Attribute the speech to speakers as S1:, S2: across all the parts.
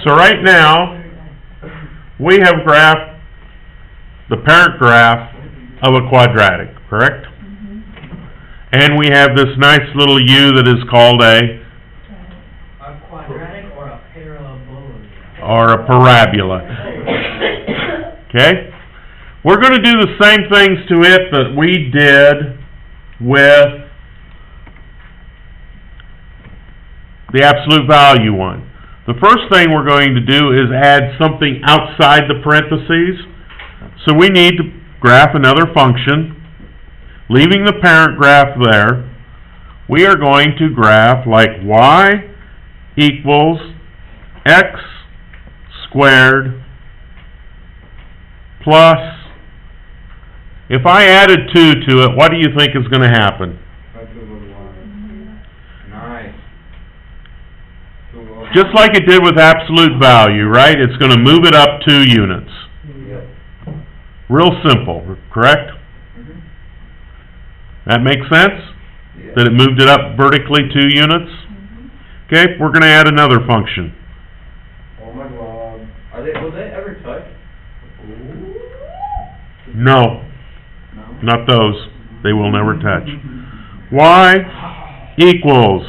S1: So right now, we have graphed the parent graph of a quadratic, correct? And we have this nice little U that is called a
S2: quadratic or a parabola?
S1: Or a parabola. Okay? We're going to do the same things to it that we did with the absolute value one. The first thing we're going to do is add something outside the parentheses. So we need to graph another function. Leaving the parent graph there, we are going to graph like y equals x squared plus, if I added 2 to it, what do you think is going to happen?
S3: Nice.
S1: Just like it did with absolute value, right? It's going to move it up 2 units. Real simple, correct? That makes sense? That it moved it up vertically 2 units? Okay, we're going to add another function.
S3: Oh my god. Will they ever touch?
S1: No, not those. They will never touch. Y equals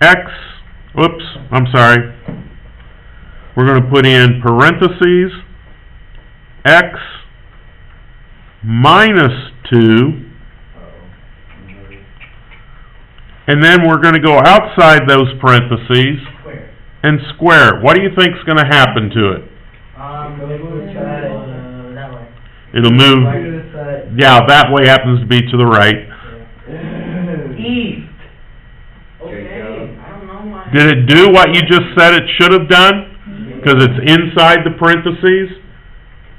S1: x, oops, I'm sorry. We're going to put in parentheses, x minus 2, and then we're going to go outside those parentheses and square it. What do you think is going to happen to it? It'll move, yeah, that way happens to be to the right.
S2: East. Okay, I don't know why.
S1: Did it do what you just said it should have done? Because it's inside the parentheses.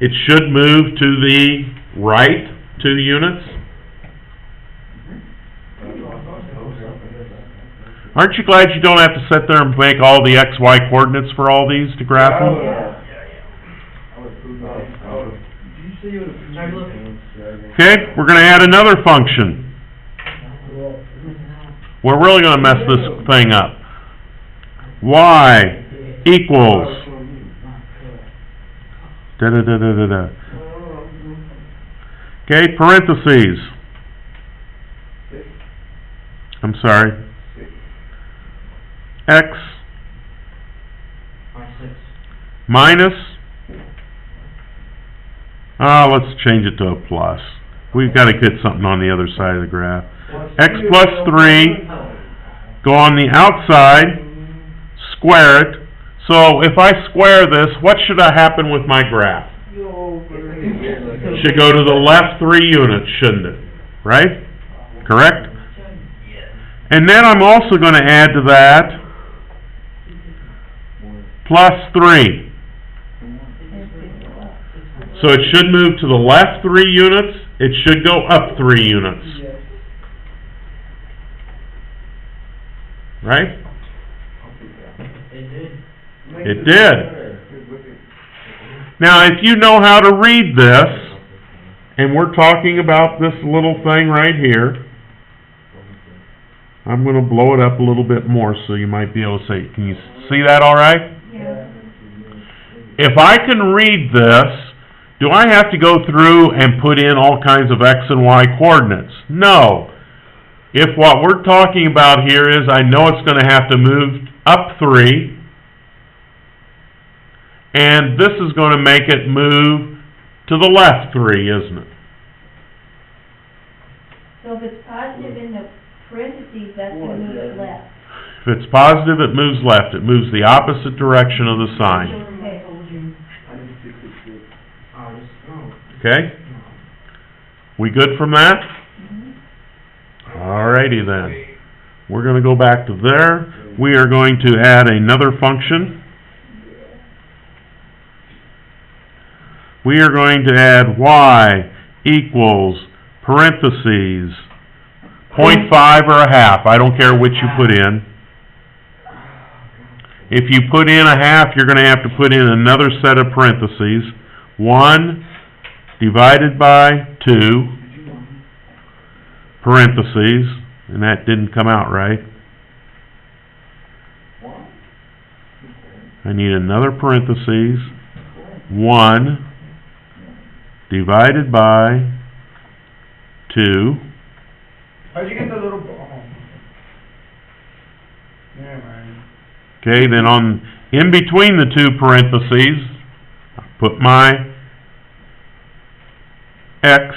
S1: It should move to the right 2 units. Aren't you glad you don't have to sit there and make all the x, y coordinates for all these to graph them? Okay, we're going to add another function. We're really going to mess this thing up. Y equals da-da-da-da-da-da. Okay, parentheses. I'm sorry. X minus, let's change it to a plus. We've got to get something on the other side of the graph. X plus 3, go on the outside, square it. So if I square this, what should happen with my graph? Should go to the left 3 units, shouldn't it? Right? Correct? And then I'm also going to add to that plus 3. So it should move to the left 3 units. It should go up 3 units. Right? It did. Now, if you know how to read this, and we're talking about this little thing right here, I'm going to blow it up a little bit more so you might be able to see. Can you see that all right?
S4: Yeah.
S1: If I can read this, do I have to go through and put in all kinds of x and y coordinates? No. If what we're talking about here is I know it's going to have to move up 3, and this is going to make it move to the left 3, isn't it?
S4: So if it's positive in the parentheses, that's going to move it left.
S1: If it's positive, it moves left. It moves the opposite direction of the sign. Okay? We good from that? Alrighty then. We're going to go back to there. We are going to add another function. We are going to add y equals parentheses 0.5 or a half. I don't care which you put in. If you put in a half, you're going to have to put in another set of parentheses. 1 divided by 2, parentheses, and that didn't come out right.
S3: What?
S1: I need another parentheses, 1 divided by 2.
S2: How'd you get the little, never mind.
S1: Okay, then in between the two parentheses, I put my x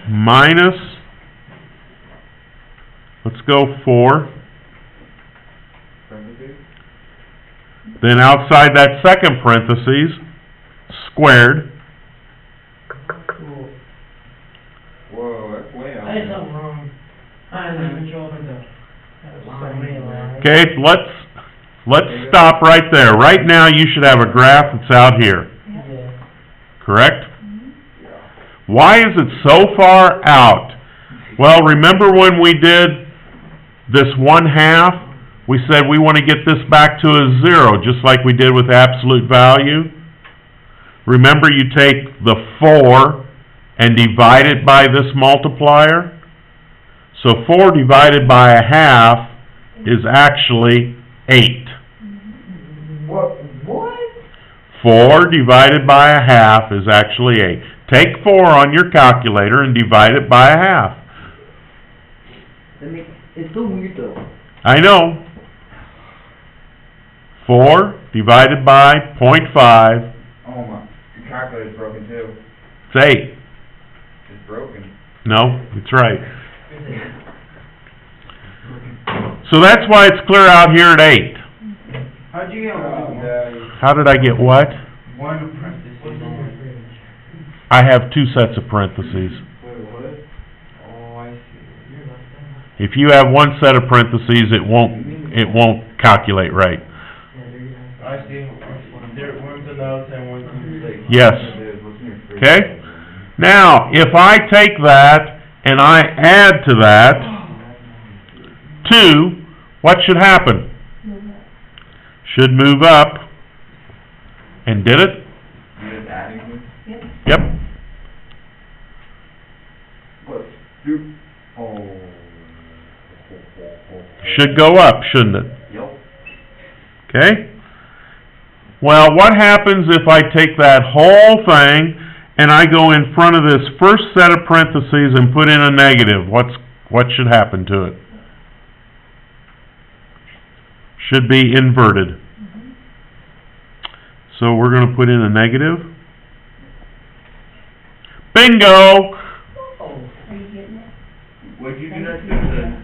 S1: minus, let's go 4.
S3: Parentheses?
S1: Then outside that second parentheses, squared.
S2: Cool.
S3: Whoa, that's way out
S2: I did
S3: there.
S2: something wrong. I didn't even show up in the line.
S1: Okay, let's stop right there. Right now, you should have a graph that's out here,
S2: Yeah.
S1: correct? Why is it so far out? Well, remember when we did this 1/2? We said we want to get this back to a 0, just like we did with absolute value. Remember, you take the 4 and divide it by this multiplier. So 4 divided by 1/2 is actually 8.
S3: What?
S1: 4 divided by 1/2 is actually 8. Take 4 on your calculator and divide it by 1/2.
S3: It's so weird though.
S1: I know. 4 divided by 0.5,
S3: Oh my, your calculator's broken too.
S1: it's 8.
S3: It's broken.
S1: No, it's right. So that's why it's clear out here at 8.
S2: How'd you get
S3: Oh,
S2: one?
S3: Daddy.
S1: How did I get what?
S2: One parenthesis on.
S1: I have 2 sets of parentheses.
S3: Wait, what?
S2: Oh, I see. You're left there.
S1: If you have one set of parentheses, it won't calculate right.
S2: I see. There, one's an out and one's in.
S1: Yes. Okay? Now, if I take that and I add to that 2, what should happen? Should move up. And did it?
S3: You're just adding them?
S1: Yep.
S3: What? You? Oh.
S1: Should go up, shouldn't it?
S3: Yep.
S1: Okay? Well, what happens if I take that whole thing and I go in front of this first set of parentheses and put in a negative? What should happen to it? Should be inverted. So we're going to put in a negative. Bingo!
S4: Are you getting it?
S3: What'd you do that to?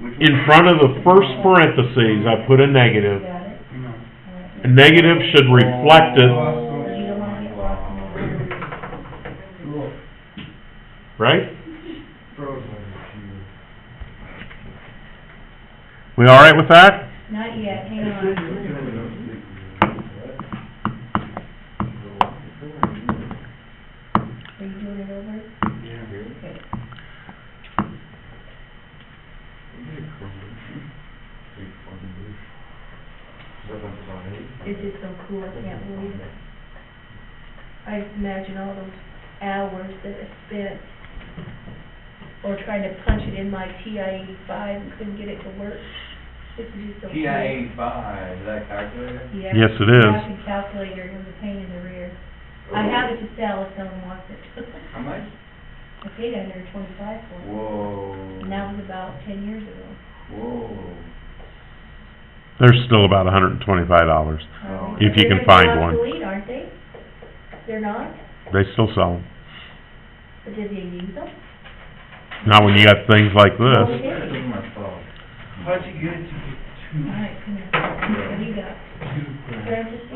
S3: Which
S1: In front of the first parentheses, I put a negative.
S4: Got it?
S1: A negative should reflect it,
S4: You don't want to get lost in the
S2: Cool.
S1: right?
S3: Frozen.
S1: We all right with that?
S4: Not yet, hang on. Are you doing it over? Okay. This is so cool, I can't believe it. I just imagine all those hours that I spent or trying to punch it in my TI-85 and couldn't get it to work. This is just so cool.
S3: TI-85, is that a calculator?
S4: Yeah.
S1: Yes, it is.
S4: Graphic calculator, it was a pain in the rear. I have it to sell if someone wants it.
S3: How much?
S4: I paid $125 for it.
S3: Whoa.
S4: And that was about 10 years ago.
S3: Whoa.
S1: There's still about $125.
S3: Oh.
S1: If you can
S4: They're
S1: find one.
S4: obsolete, aren't they? They're not?
S1: They still sell them.
S4: But did they use them?
S1: Not when you got things like this.
S4: Okay.
S3: This is my fault.
S2: How'd you get it to get two?
S4: All right, come here. What do you got?
S2: Two.
S4: Parentheses?